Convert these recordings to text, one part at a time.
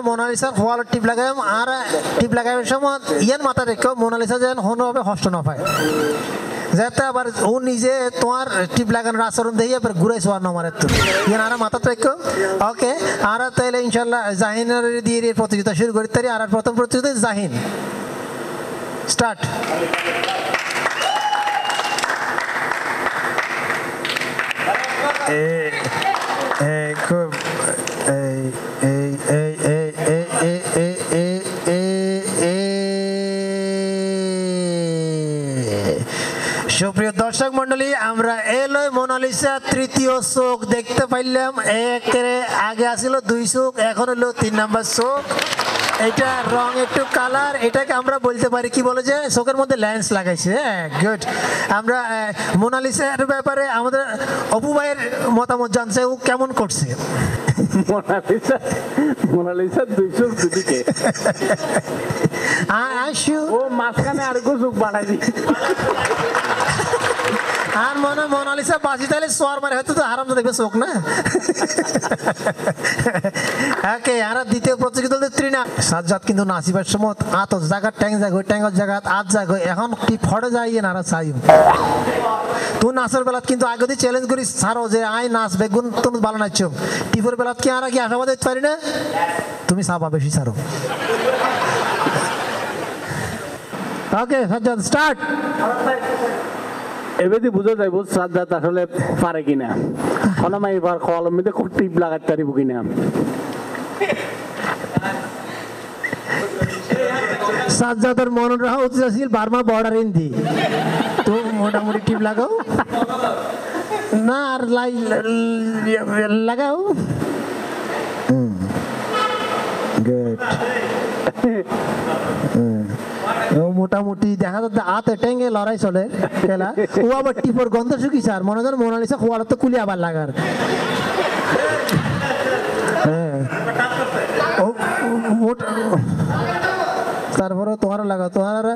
মোনালিসার খোয়াল টিপ লাগাম আর টিপ লাগাবার সময় ইয়ার মাথা রেখো মোনালিসা যেন হনভাবে হষ্ট না পায় যাতে আবার ও নিজে তোমার টিপ লাগানোর আচরণ দিয়ে এবার ঘুরাই শোয়ার নম্বরের তো ইয়ান আর মাথা রেখো ওকে আর তাইলে ইনশাল্লাহ জাহিনের দিয়ে প্রতিযোগিতা শুরু করি তারি আর প্রথম প্রতিযোগিতা জাহিন স্টার্ট খুব সুপ্রিয় দর্শক মন্ডলী আমরা এলো মোনালিসা তৃতীয় চোখ দেখতে পাইলাম একের আগে আসিল 2 চোখ এখন হলো 3 নাম্বার চোখ এটা রং একটু কালার এটাকে আমরা বলতে পারি কি বলে যে চোখের মধ্যে লেন্স লাগাইছে গুড আমরা মোনালিসার ব্যাপারে আমাদের অপু ভাইয়ের মতামত জানছে ও কেমন করছে মোনালিসা 2 চোখ দুদিকে ও মাঝখানে আর চোখ বাড়াই দি আর মনে মোনালিসা বাজি তাহলে সোয়ার মারে হয়তো তো আরাম দেখবে চোখ না ওকে আর দ্বিতীয় প্রতিযোগিতা ত্রিনা সাজ্জাদ কিন্তু নাচিবার সময় আত জায়গা ট্যাং জাগ ওই ট্যাঙ্গর জায়গা আত জাগ এখন কি ফড়ে যাই না চাই তুই নাচের বেলাত কিন্তু আগে দিয়ে চ্যালেঞ্জ করিস ছাড়ো যে আই নাচ বেগুন তুমি ভালো নাচছো টিপের বেলাত কি আর কি আশাবাদ দিতে পারি না তুমি চাপা বেশি ছাড়ো ওকে সাজ্জাদ স্টার্ট এবারে বুঝা যাইব সাজ্জাদ আসলে পারে কিনা হনমাই এবার খোয়ালের মধ্যে খুব টিপ লাগাতে পারিব কিনা সাজ্জাদের মনে রাখা উচিত ছিল বার্মা বর্ডার ইন্দি তো মোটামুটি টিপ লাগাও না আর লাগাও গুড মোটামুটি দেখা যাচ্ছে হাতে টেঙ্গে লড়াই চলে খেলা ও আবার টিপর গন্ধ শুকিয়েছে আর মনে করেন মোনালিসা খোয়ার তো কুলি আবার লাগার তারপরে তোমার লাগা তোমার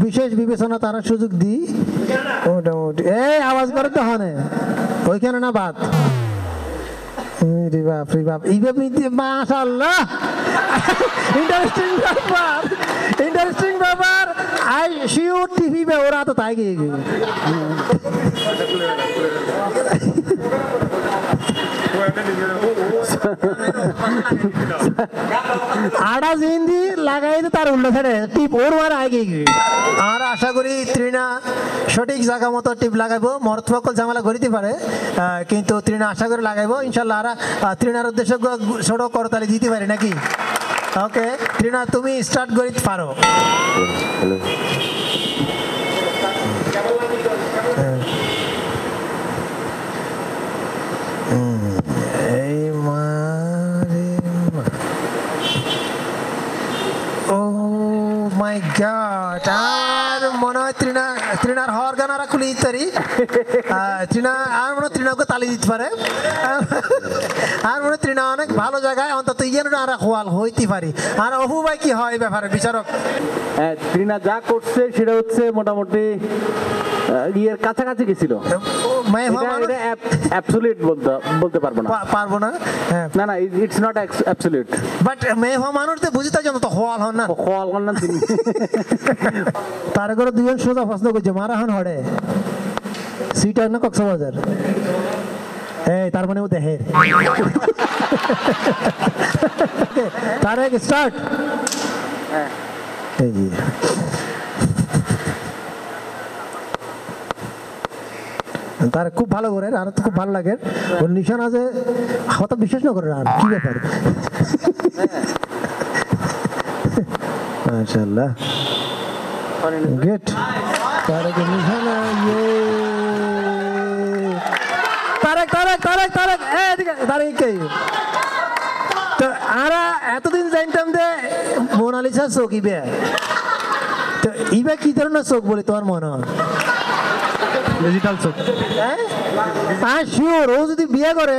বিশেষ বিবেচনা তারা সুযোগ দিই মোটামুটি এই আওয়াজ করে তো হনে ওইখানে না বাদ মাশাআল্লাহ ইন্টারেস্টিং ব্যাপার আই শিওর টিভি पे हो रहा तो ताई गई आड़ा जिंदी লাগাই তো তার উল্টো ছেড়ে টিপ ওর মার আগে আর আশা করি ত্রিনা সঠিক জায়গা মতো টিপ লাগাইবো মর্ত সকল ঝামেলা করিতে পারে কিন্তু ত্রিনা আশা করে লাগাইবো ইনশাআল্লাহ আর ত্রিনার উদ্দেশ্য ছোট করতালি দিতে পারি নাকি ওকে ত্রিনা তুমি স্টার্ট করিতে পারো এই মারে ও মাই গড আর মনে হয় ত্রিনার হওয়ার গান আর খুলে দিতে পারি ত্রিনা আর মনে হয় ত্রিনাকে তালি দিতে পারে আর মনে হয় ত্রিনা অনেক ভালো জায়গায় অন্তত ইয়ের আর হওয়াল হইতে পারি আর অপু ভাই কি হয় ব্যাপারে বিচারক ত্রিনা যা করছে সেটা হচ্ছে মোটামুটি ইয়ের কাছাকাছি গেছিল অ্যাবসলিউট বলতে পারবো না না না ইটস নট অ্যাবসলিউট বাট মেয়ে হওয়া মানুষ তো বুঝতে জানো তো হওয়াল হন না তিনি তার করে দুজন সোজা প্রশ্ন করছে মারা হন হড়ে সিটার না কক্সবাজার এই তার মানে ও দেখে তার আগে স্টার্ট এই তার খুব ভালো করে আর খুব ভালো লাগে ওর নিশান আছে হয়তো বিশ্বাস না করে আর কি ব্যাপার মাশাআল্লাহ গুড তার নিশান তারেক এদিকে তারেক কে তো আরা এতদিন জানতাম যে মোনালিসা চোখ ইবে তো ইবে কি ধরনের চোখ বলে তোমার মনে হয় ডিজিটাল চোখ। হ্যাঁ শিওর, ও যদি বিয়ে করে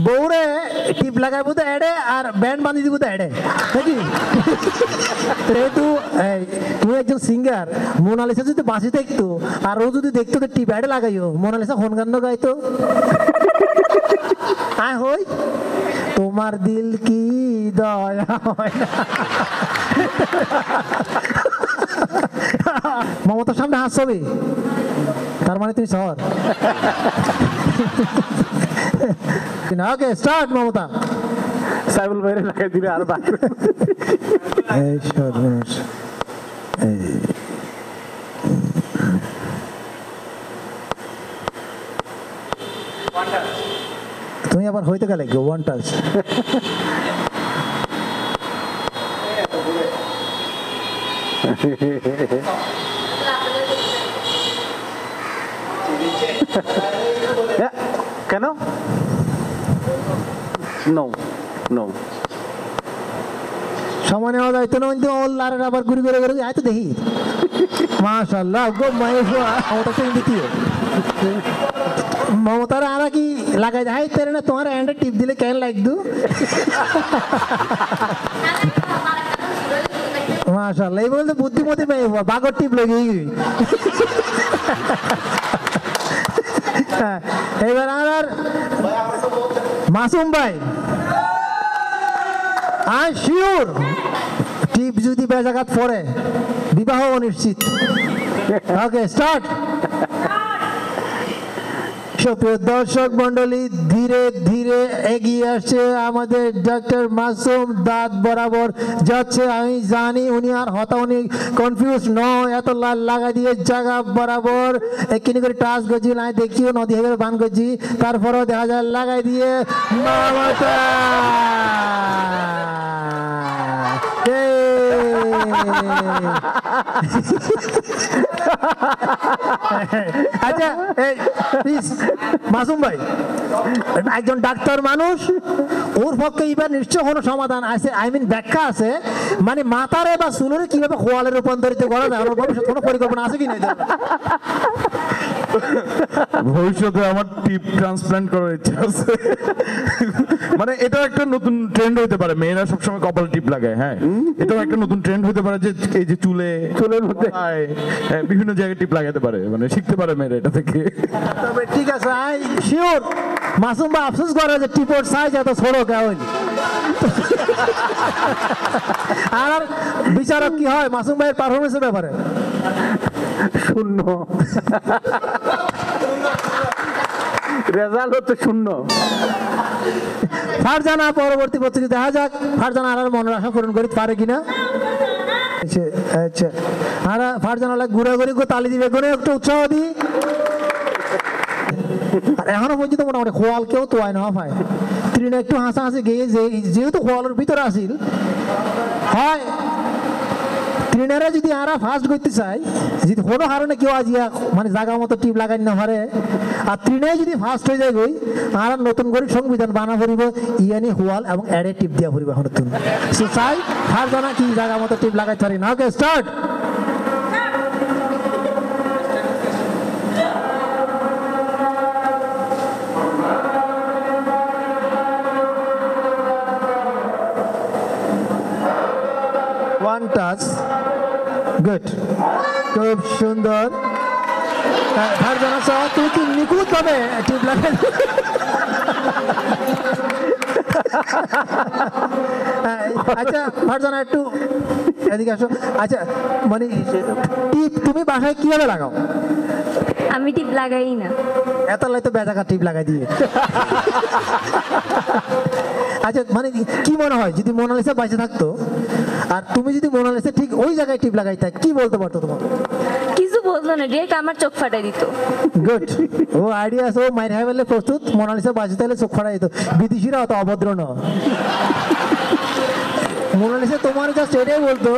বউরে টিপ লাগাইবো তো এডে আর ব্যান্ড বাঁধি দিব তো এডে নাকি? যেহেতু তুমি একজন সিঙ্গার, মোনালিসা যদি বাঁচি দেখতো আর ও যদি দেখতো তো টিপ এডে লাগাইও, মোনালিসা কোন গান গাইতো? হ্যাঁ হই তোমার দিল কি দয়া হয় না। মমতার সামনে হাসবে, তার মানে তুমি শহর। Okay start Mamata. সাইবুল ভাইরে লাগাই দিলে আর বাকি এই সর্বনাশ। তুমি আবার হইতে গেলে ওয়ান টাচ। কেন? নো নো সময় নেওয়া যাইতো না, কিন্তু লারের আবার ঘুরি ঘুরে ঘুরে আয় তো দেখি। মাশাআল্লাহ গো মাইফা মমতা তুমি দ্বিতীয়। মমতার আর কি লাগাই দেয় তেরে না, তোমার হ্যান্ডে টিপ দিলে কেন লাগতো? মাশাআল্লাহ, এই বলতে বুদ্ধিমতী মাইফা বাগর টিপ লেগে গই। এবার আর মাসুম ভাই আই শিওর টিপ যদি বেজাঘাত পড়ে বিবাহ অনিশ্চিত। Okay start. সুপ্রিয় দর্শক মন্ডলী, ধীরে ধীরে এগিয়ে আসছে আমাদের ডক্টর মাসুম, দাঁত বরাবর যাচ্ছে। আমি জানি উনি আর উনি কনফিউজ নয়, এত লাল লাগা দিয়ে জায়গা বরাবর এক্ষিনি করে টাচ গজি নাই দেখিও নদী হয়ে গেলে বান গজি, তারপরেও দেখা যায় লাগাই দিয়ে মমতা। আচ্ছা মাসুম ভাই একজন ডাক্তার মানুষ, ওর পক্ষে এবার নিশ্চয় কোনো সমাধান আছে, আই মিন ব্যাখ্যা আছে, মানে মাথারে বা চুলের কিভাবে খোয়ালে রূপান্তরিত করা যায়, ওর ভবিষ্যৎ কোনো পরিকল্পনা আছে কি না? ভবিষ্যতে আমার টিপ ট্রান্সপ্লান্ট করার ইচ্ছা আছে। মানে এটাও একটা নতুন ট্রেন্ড হতে পারে, মেয়েরা সবসময় কপাল টিপ লাগায়। হ্যাঁ, এটাও একটা নতুন ট্রেন্ড হতে পারে যে এই যে চুলের মধ্যে বিভিন্ন জায়গায় টিপ লাগাতে পারে, মানে শিখতে পারে মেয়েরা এটা থেকে। তবে ঠিক আছে, আই শিওর মাসুম ভাই আফসোস করে যে টিপোর সাইজ এত ছোট কেমন। আর বিচারক কি হয় মাসুম ভাইয়ের পারফরমেন্সের ব্যাপারে? শূন্য, রেজাল্ট হচ্ছে শূন্য। ফারজানা পরবর্তী প্রতিযোগী, দেখা যাক ফারজানা আর মনের আশা পূরণ করতে পারে কিনা। আচ্ছা আর ফারজানা ঘুরাঘুরি তালি দিবে, করে একটু উৎসাহ দিই। আর এখনো পর্যন্ত মোটামুটি খোয়াল কেউ তো আয় না পায়। তৃণা একটু হাসাহাসি গিয়ে যেহেতু খোয়ালের ভিতরে আসিল হয়, তৃণারা যদি আরা ফার্স্ট করতে চাই, যদি কোনো কারণে কেউ আজিয়া মানে জায়গা মতো টিপ লাগাই না পারে, আর তৃণায় যদি ফার্স্ট হয়ে যায় গই, আর নতুন করে সংবিধান বানা পড়িব ইয়ানি হোয়াল এবং অ্যাডে টিপ দিয়া পড়িব। এখন নতুন সো চাই ফার জানা কি জায়গা মতো টিপ লাগাই পারি না। Okay start. One touch, good, খুব সুন্দর। ফারজানা সহ তুই কি নিখুঁত ভাবে টিপ লাগাই? আচ্ছা ফারজানা একটু এদিকে আসো। আচ্ছা মানে টিপ তুমি বাসায় কিভাবে লাগাও? আমি টিপ লাগাই না। এত লাইতো বেজাকা টিপ লাগাই দিয়ে। আচ্ছা মানে কি মনে হয় যদি মোনালিসা বাইসে থাকতো আর তুমি যদি মোনালিসা ঠিক ওই জায়গায় টিপ লাগাইতা, কি বলতে পারতো তোমার? কিছু বলতো না, ডিরেক্ট আমার চোখ ফাটাই দিত। গুড, ও আইডিয়া আছে, ও মাইর হাইবেলে প্রস্তুত। মোনালিসা বাঁচতে হলে চোখ ফাটাই দিত। বিদেশিরা অত অভদ্র ন। মোনালিসা তোমার জাস্ট এটাই বলতো,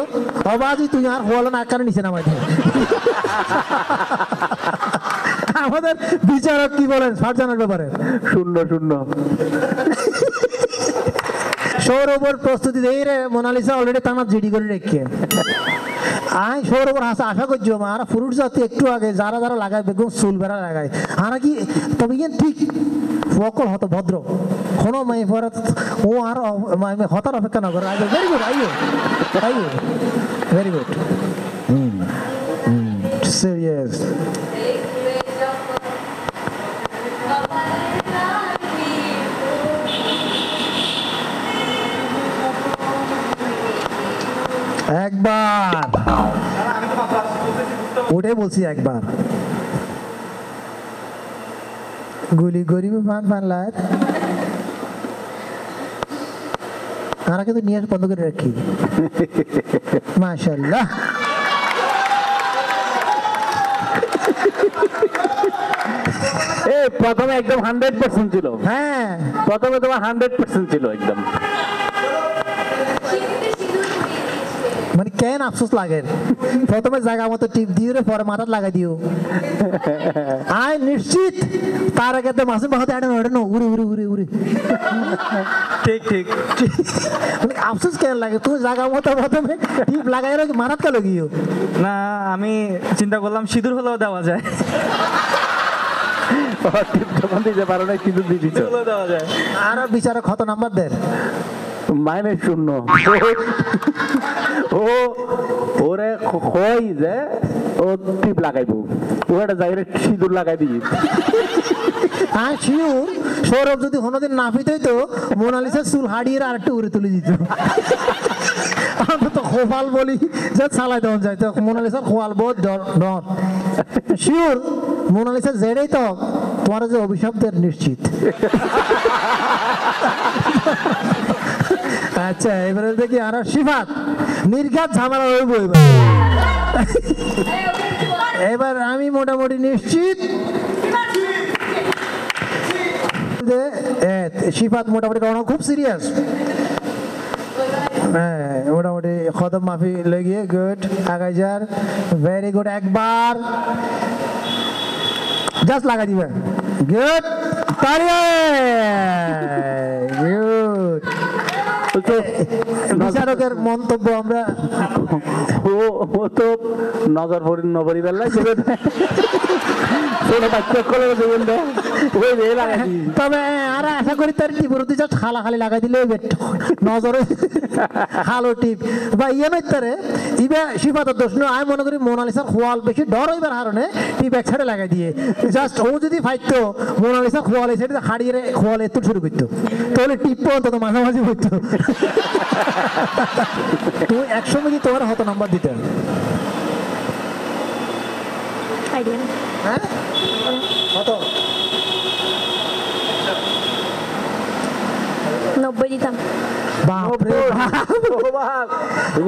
অবাজি তুই আর হলো না কারণ নিচে নামাই দিয়ে। আমাদের বিচারক কি বলেন ফারজানার ব্যাপারে? শূন্য শূন্য। শোর ওপর প্রস্তুতি দিয়ে রে মোনালিসা অলরেডি টানা জিডি করে রেখে। আই সৌর উপর আশা করছি আর ফুরুট জাতি একটু আগে যারা যারা লাগায় বেগুন চুল বেড়া লাগায় আর কি তবে কিন্তু ঠিক সকল হত ভদ্র কোনো মাই পরে ও আর হতার অপেক্ষা না করে আগে ভেরি গুড আইও আইও ভেরি গুড সিরিয়াস একবার ওটাই বলছি একবার গুলি গরিব ফান ফান লাইট আর কিন্তু নিয়ে বন্ধ করে রাখি মাশাআল্লাহ প্রথমে একদম 100% ছিল হ্যাঁ প্রথমে তোমার 100% ছিল একদম মানে কেন আফসোস লাগে প্রথমে জায়গা মতো টিপ দিও রে পরে মাথাত লাগাই দিও আয় নিশ্চিত তার আগে তো মাসে মাথাতে আড়ে না উড়ে উড়ে উড়ে উড়ে ঠিক ঠিক মানে আফসোস কেন লাগে তুই জায়গা মতো প্রথমে টিপ লাগাই রে মাথাত কে লাগিও না আমি চিন্তা করলাম সিঁদুর হলেও দেওয়া যায় টিপ যখন দিতে পারো না কিন্তু দিয়ে দিচ্ছ হলেও দেওয়া যায় আর বিচারে কত নাম্বার দেন -0 ও ওরে কই যে ও টিপ লাগাইবো ওটা যাইরে সিঁদুর লাগাই দিই আর শিউর সৌরভ যদি কোনোদিন না পিত হইতো মোনালিসার চুল হাড়িয়ে আর একটু উড়ে তুলে দিত আমরা তো খোপাল বলি যে চালাই দেওয়া যায় তো মোনালিসার খোয়াল বহুত ডর শিউর মোনালিসার জেরেই তো তোমার যে অভিশাপদের নিশ্চিত আচ্ছা এবারে দেখি আর শিফাত নির্ঘাত ঝামেলা হইব এবার আমি মোটামুটি নিশ্চিত শিফাত মোটামুটি কারণ খুব সিরিয়াস হ্যাঁ মোটামুটি খতম মাফি লেগে গুড আগাই যার ভেরি গুড একবার জাস্ট লাগা দিবে গুড তারিয়ে গুড বিচারকের মন্তব্য আমরা ও তো নজর নবরি বেলায় ছোট বাচ্চা করে দেবেন ওই রে লাগাই তবে আর আশা করি তার টিপের উদ্দেশ্যে খালা খালি লাগাই দিলে নজরে খালো টিপ বা ইয়ে নয় তারে ইবা শিফাতের দোষ নয় আমি মনে করি মোনালিসার খোয়াল বেশি ডর হইবার কারণে টিপ এক সাইডে লাগাই দিয়ে জাস্ট ও যদি ফাইতো মোনালিসার খোয়াল এই সাইডে হাড়িয়ে খোয়াল এত শুরু করতো তাহলে টিপ অন্তত মাঝামাঝি হইতো তুমি 100 মিনিট তোমার হতো নাম্বার দিতে আইডিয়া হ্যাঁ কত 90 দিতাম বাপরে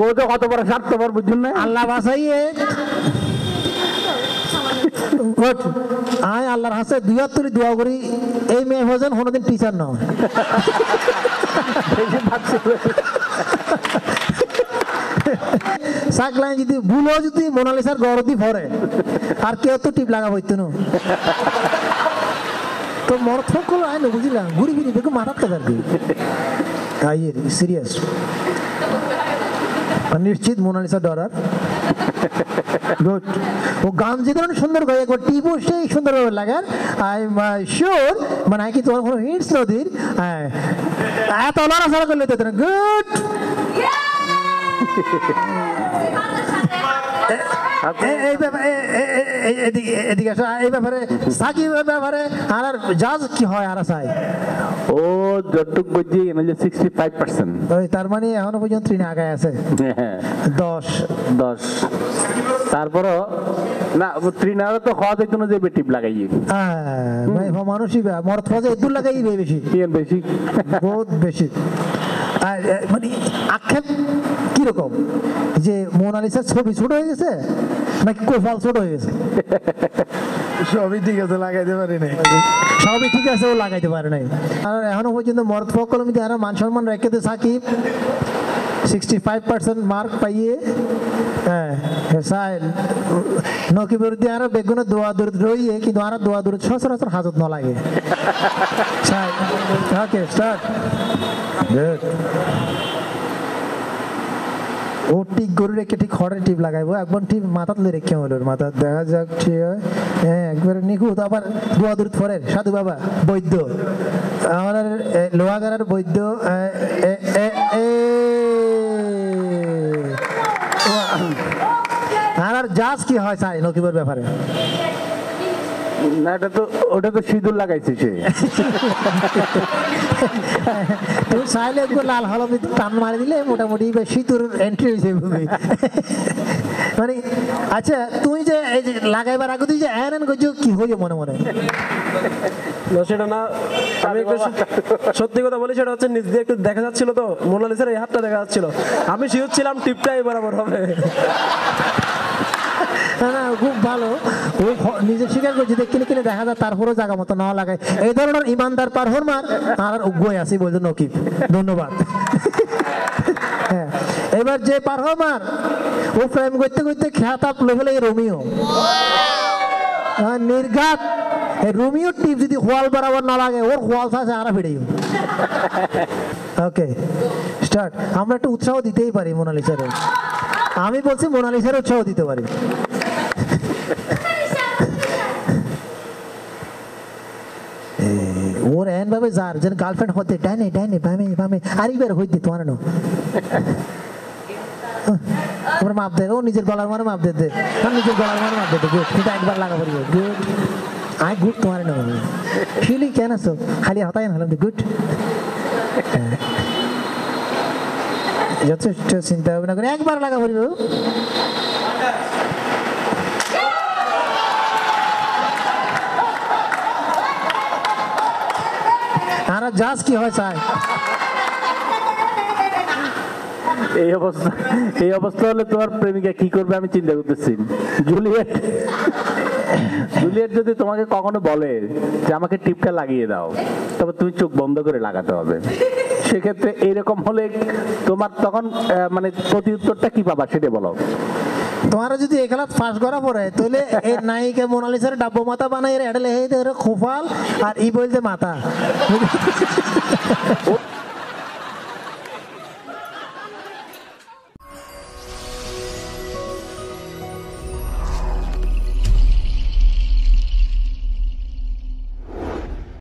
ও তো কত বড় স্বার্থপর বুঝুন না আল্লাহ বাসাইয়ে আয় আল্লাহর হাসে দুই হাত তুলি দোয়া করি এই মেয়ে হয়েছেন কোনোদিন টিচার নয় সাকলাইন যদি ভুলও যদি মোনালিসার গরদি ভরে আর কেউ তো টিপ লাগা হইতো না তো মর সকল আয় না বুঝলাম ঘুরি ঘুরি দেখো মারাতে পারবি আইয়ের সিরিয়াস নিশ্চিত মোনালিসা ডরার গুড ও গান যে ধরনের সুন্দর গায় একবার টিপও সেই সুন্দরভাবে লাগার আই শিওর মানে কি তোমার কোনো হিন্টস নদীর হ্যাঁ এত লড়াচড়া করলে তো গুড এই ব্যাপারে এদিকে আসো এই ব্যাপারে সাকিবের ব্যাপারে আর জাজ কি হয় আর চাই ও যতটুক বুঝি এনে 65% ওই তার মানে এখনো পর্যন্ত 3 আগায় আছে 10 তারপরও না ত্রিনার তো খাওয়া যাইতো না যে বেটিপ লাগাই মানুষই মরত ফজে এদুর লাগাই বেশি বেশি বহুত বেশি মানে আক্ষেপ কিরকম যে মোনালিসার ছবি ছোট হয়ে গেছে নাকি কোফাল ছোট হয়ে গেছে সবই ঠিক আছে লাগাইতে পারি নাই সবই ঠিক আছে ও লাগাইতে পারে নাই আর এখনো পর্যন্ত মরদ ফকলমিতে আর মান সম্মান রেখেতে সাকিব 65% মার্ক পাইয়ে হ্যাঁ সাইল নকিবের দিয়ে আর বেগুনে দোয়া দূর রইয়ে কিন্তু আর দোয়া দূর সচরাচর হাজত ন লাগে সাইল ওকে স্টার্ট গুড ও টিক গরু রেখে ঠিক খড়ের টিপ লাগাইবো একবার ঠিক মাথা তুলে রেখে হলো মাথা দেখা যাক ঠিক হয় হ্যাঁ একবারে নিখুঁত আবার দোয়া দূর ফরের সাধু বাবা বৈদ্য আমার লোহাগাড়ার বৈদ্য আর জাজ কি হয় চাই নকিবের ব্যাপারে না ওটা তো সিঁদুর লাগাইছে সে তুমি চাইলে একটু লাল হলদি টান মারি দিলে মোটামুটি শীতুর এন্ট্রি হয়েছে ভূমি মানে আচ্ছা তুই যে এই যে লাগাইবার আগে তুই যে এন করছো কি হইছে মনে মনে না সেটা না আমি একটু সত্যি কথা বলি সেটা হচ্ছে নিজ দিয়ে একটু দেখা যাচ্ছিল তো মোনালিসার এই হাতটা দেখা যাচ্ছিল আমি শিওর ছিলাম টিপটাই বরাবর হবে না না খুব ভালো ও নিজে স্বীকার করছে যে কিনে কিনে দেখা যায় তারপরেও জায়গা মতো না লাগায় এই ধরনের ইমানদার পারফরমার আর উগ্রই আছি বলছে নকিব ধন্যবাদ হ্যাঁ এবার যে পারফরমার ও প্রেম করতে করতে খেয়াতাপ লেভেলে রোমিও নির্ঘাত রোমিও টিপ যদি হোয়াল বরাবর না লাগে ওর হোয়াল আছে আরা ফিরেই ওকে স্টার্ট আমরা একটু উৎসাহ দিতেই পারি মোনালিসারে আমি বলছি মোনালিসার উৎসাহ দিতে পারি ওর এন ভাবে যার যেন গার্লফ্রেন্ড হতে ডাইনে ডাইনে বামে বামে আরেকবার হইতে তোমার নো তোমার মাপ দে ও নিজের গলার মানে মাপ দে নিজের গলার মানে মাপ দে গুড কিন্তু একবার লাগা পড়ি গুড আই গুড তোমার নো ফিলি কেন আছো খালি হতাই না হলাম গুড যথেষ্ট চিন্তা ভাবনা করে একবার লাগা পড়িব আর জাজ কি হয় চাই এই অবস্থা হলে তোমার প্রেমিকা কি করবে আমি চিন্তা করতেছি জুলিয়েট যদি তোমাকে কখনো বলে যে আমাকে টিপটা লাগিয়ে দাও তবে তুমি চোখ বন্ধ করে লাগাতে হবে সেক্ষেত্রে এইরকম হলে তোমার তখন মানে প্রতি উত্তরটা কি পাবা সেটা বলো তোমার যদি এই খেলা ফাঁস করা পড়ে তাহলে এই নায়িকা মোনালিসার ডাব্বো মাথা বানাই এডেলে খোফাল আর ই বলছে মাথা